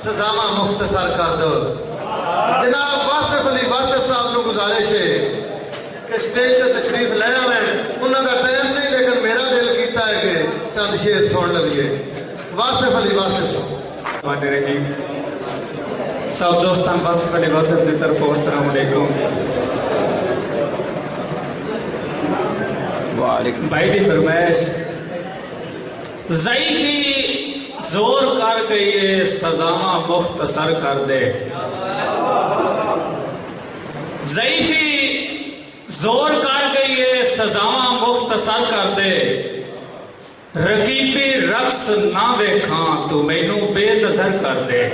سزاواں مختصر کر دو۔ جناب واصف علی واصف صاحب کو گزارش ہے کہ سٹیج تے تشریف لے آویں، انہاں دا ٹائم نہیں لیکن میرا دل کیتا ہے کہ چند شعر سن لویے۔ واصف علی واصف صاحب۔ سب دوستان واصف علی واصف کی طرف السلام علیکم۔ وعلیکم بھائی دی فرمائش، ضعیفی زور کر گئی ہے سزاواں مختصر کر دے۔ ضعیفی زور کر گئی ہے سزاواں مختصر کر دے۔ رقیبی رقص نہ ویکھاں تو مینوں بے نظر کر دے۔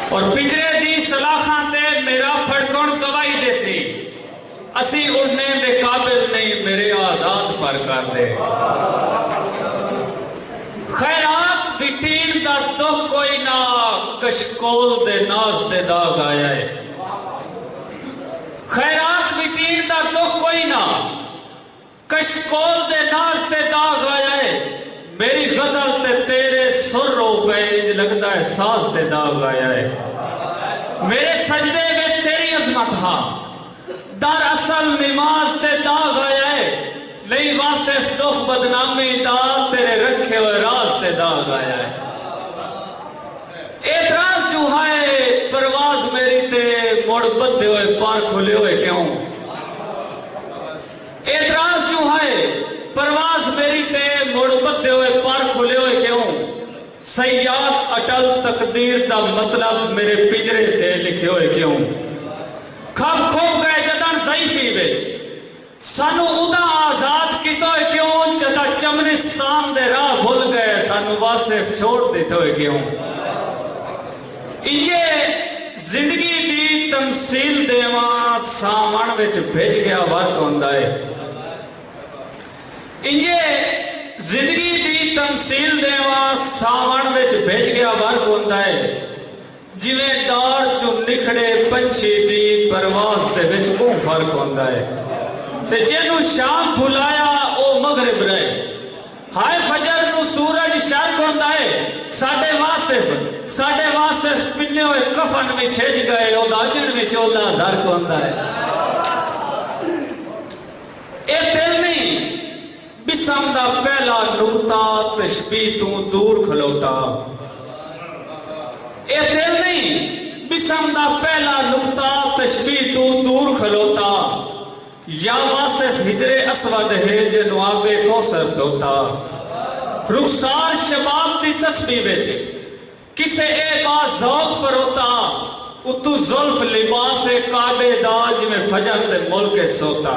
اور پجرے دی سلاخاں تے میرا پھڑکن گواہی دے سی، اسی اڑنے دے قابل نہیں میرے آزاد پر کر دے۔ خیرات بٹین دا دکھ کوئی نہ، کشکول دے ناز دے داغ آیا ہے۔ خیرات بٹین دا دکھ کوئی نہ، کشکول دے ناز دے داغ آیا ہے۔ میری غزل تے تیرے سر رو گئے، لگتا ہے ساز تے داغ آیا ہے۔ میرے سجدے میں تیری عظمت ہاں، در اصل نماز تے داغ آیا ہے۔ نہیں واصف دکھ بدنامی دا، تیرے رکھے ہوئے راز تے داغ آیا ہے۔ اعتراض جو ہے پرواز میری تے موڑ بدھے ہوئے پار کھلے ہوئے کیوں؟ اعتراض جو ہے پرواز میری تے موڑ بدھے ہوئے پار کھلے ہوئے کیوں؟ سیاد اٹل تقدیر دا مطلب میرے پجرے تے لکھے ہوئے کیوں؟ کھب کھو گئے جدن ضعیفی وچ، سانو ادا آزاد کیتا ہوئے کیوں؟ جدا چمنستان دے راہ بھول گئے، سانو واصف چھوڑ دیتے ہوئے کیوں؟ یہ زندگی دی تمثیل دیواں سامان وچ بھیج گیا ورک ہوندا ہے۔ یہ زندگی دی تمثیل دیواں سامان وچ بھیج گیا ورک ہوندا ہے۔ جویں ڈار چوں نکھڑے پنچھی دی پرواز دے وچ او فرق ہوندا ہے۔ تے جنوں شام بھلایا او مغرب رہے، ہائے فجر نو سورج شرق ہوندا ہے۔ ساڈے واصف پنے ہوئے کفن میں چھج گئے، او داجن میں چولا زرق ہوندا ہے۔ اے دل نہیں بسم دا پہلا نقطہ تشبیہ تو دور کھلوتا۔ اے دل نہیں بسم دا پہلا نقطہ تشبیہ تو دور کھلوتا۔ یا واصف ہجر اسود ہے جنو آبے کوثر دوتا۔ رخسار شباب دی تسبیح وچ کسے اے باز ذوق پر ہوتا، اتو زلف لباس کعبے دا جویں فجر دے ملک سوتا۔